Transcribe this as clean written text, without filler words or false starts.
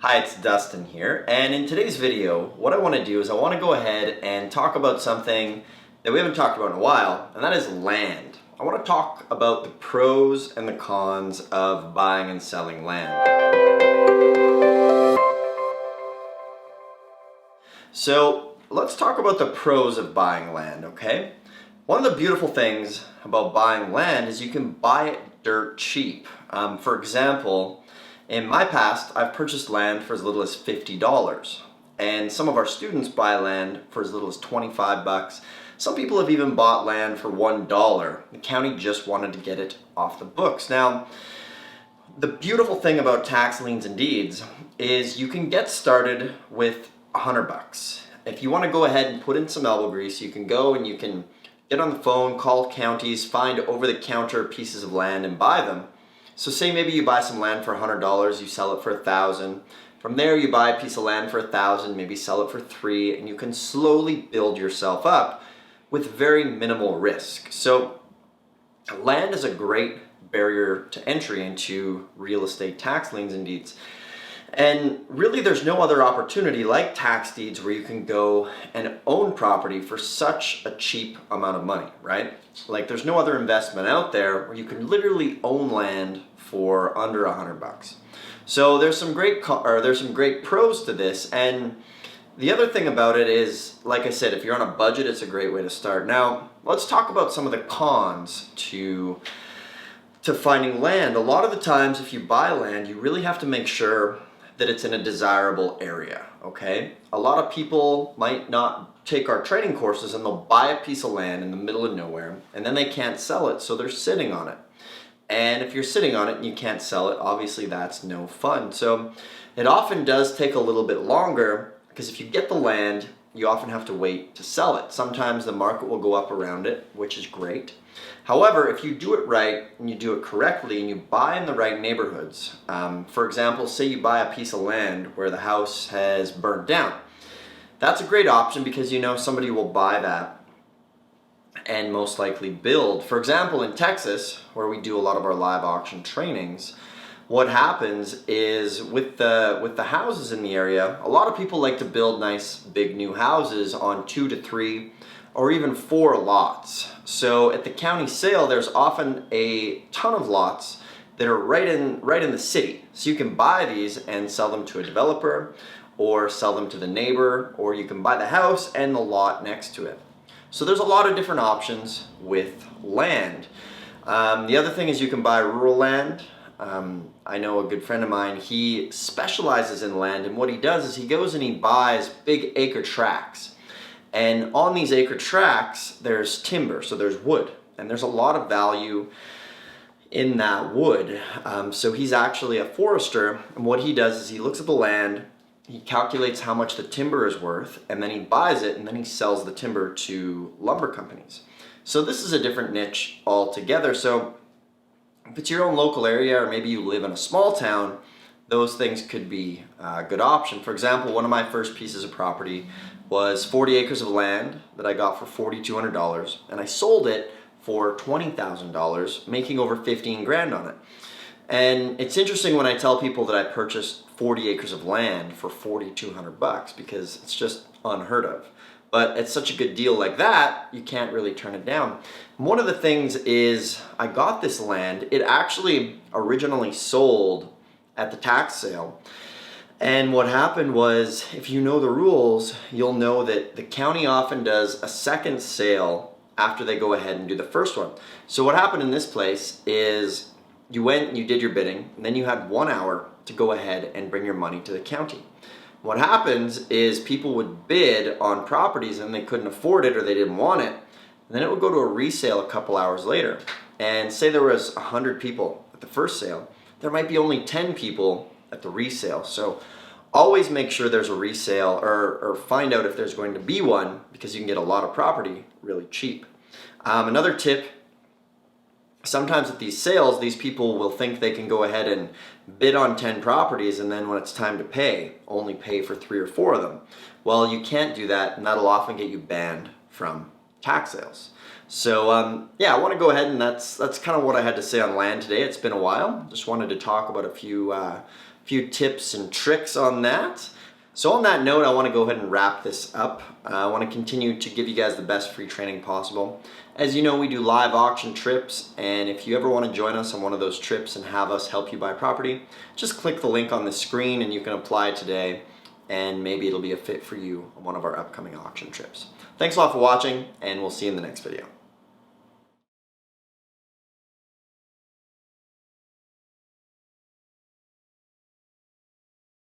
Hi, it's Dustin here, and in today's video, what I want to do is I want to go ahead and talk about something that we haven't talked about in a while, and that is land. I want to talk about the pros and the cons of buying and selling land. So, let's talk about the pros of buying land, okay? One of the beautiful things about buying land is you can buy it dirt cheap. For example, in my past, I've purchased land for as little as $50, and some of our students buy land for as little as 25 bucks. Some people have even bought land for $1. The county just wanted to get it off the books. Now, the beautiful thing about tax liens and deeds is you can get started with 100 bucks. If you want to go ahead and put in some elbow grease, you can go and you can get on the phone, call counties, find over-the-counter pieces of land and buy them. So say maybe you buy some land for $100, you sell it for $1,000. From there you buy a piece of land for $1,000, maybe sell it for $3,000, and you can slowly build yourself up with very minimal risk. So land is a great barrier to entry into real estate tax liens and deeds. And really there's no other opportunity like tax deeds where you can go and own property for such a cheap amount of money, right? Like there's no other investment out there where you can literally own land for under 100 bucks. So there's some great pros to this, and the other thing about it is, like I said, if you're on a budget, it's a great way to start. Now, let's talk about some of the cons to finding land. A lot of the times if you buy land, you really have to make sure that it's in a desirable area, okay? A lot of people might not take our training courses and they'll buy a piece of land in the middle of nowhere and then they can't sell it, so they're sitting on it. And if you're sitting on it and you can't sell it, obviously that's no fun. So it often does take a little bit longer because if you get the land, you often have to wait to sell it. Sometimes the market will go up around it, which is great. However, if you do it right and you do it correctly and you buy in the right neighborhoods, for example, say you buy a piece of land where the house has burned down. That's a great option because you know somebody will buy that and most likely build. For example, in Texas, where we do a lot of our live auction trainings, what happens is with the houses in the area, a lot of people like to build nice big new houses on 2 to 3 or even 4 lots. So at the county sale, there's often a ton of lots that are right in the city. So you can buy these and sell them to a developer or sell them to the neighbor, or you can buy the house and the lot next to it. So there's a lot of different options with land. The other thing is you can buy rural land. I know a good friend of mine, he specializes in land, and what he does is he goes and he buys big acre tracts. And on these acre tracts, there's timber, so there's wood, and there's a lot of value in that wood. So he's actually a forester, and what he does is he looks at the land, he calculates how much the timber is worth, and then he buys it, and then he sells the timber to lumber companies. So this is a different niche altogether. So if it's your own local area, or maybe you live in a small town, those things could be a good option. For example, one of my first pieces of property was 40 acres of land that I got for $4,200, and I sold it for $20,000, making over 15 grand on it. And it's interesting when I tell people that I purchased 40 acres of land for 4,200 bucks because it's just unheard of. But it's such a good deal like that, you can't really turn it down. One of the things is I got this land. It actually originally sold at the tax sale. And what happened was, if you know the rules, you'll know that the county often does a second sale after they go ahead and do the first one. So what happened in this place is you went and you did your bidding, and then you had 1 hour to go ahead and bring your money to the county. What happens is people would bid on properties and they couldn't afford it or they didn't want it. And then it would go to a resale a couple hours later. And say there was 100 people at the first sale, there might be only 10 people at the resale. So always make sure there's a resale or find out if there's going to be one because you can get a lot of property really cheap. Another tip, sometimes at these sales, these people will think they can go ahead and bid on 10 properties and then when it's time to pay, only pay for 3 or 4 of them. Well, you can't do that, and that'll often get you banned from tax sales. So yeah, I want to go ahead, and that's kind of what I had to say on land today. It's been a while. Just wanted to talk about a few few tips and tricks on that. So on that note, I want to go ahead and wrap this up. I want to continue to give you guys the best free training possible. As you know, we do live auction trips, and if you ever want to join us on one of those trips and have us help you buy property, just click the link on the screen and you can apply today, and maybe it'll be a fit for you on one of our upcoming auction trips. Thanks a lot for watching, and we'll see you in the next video.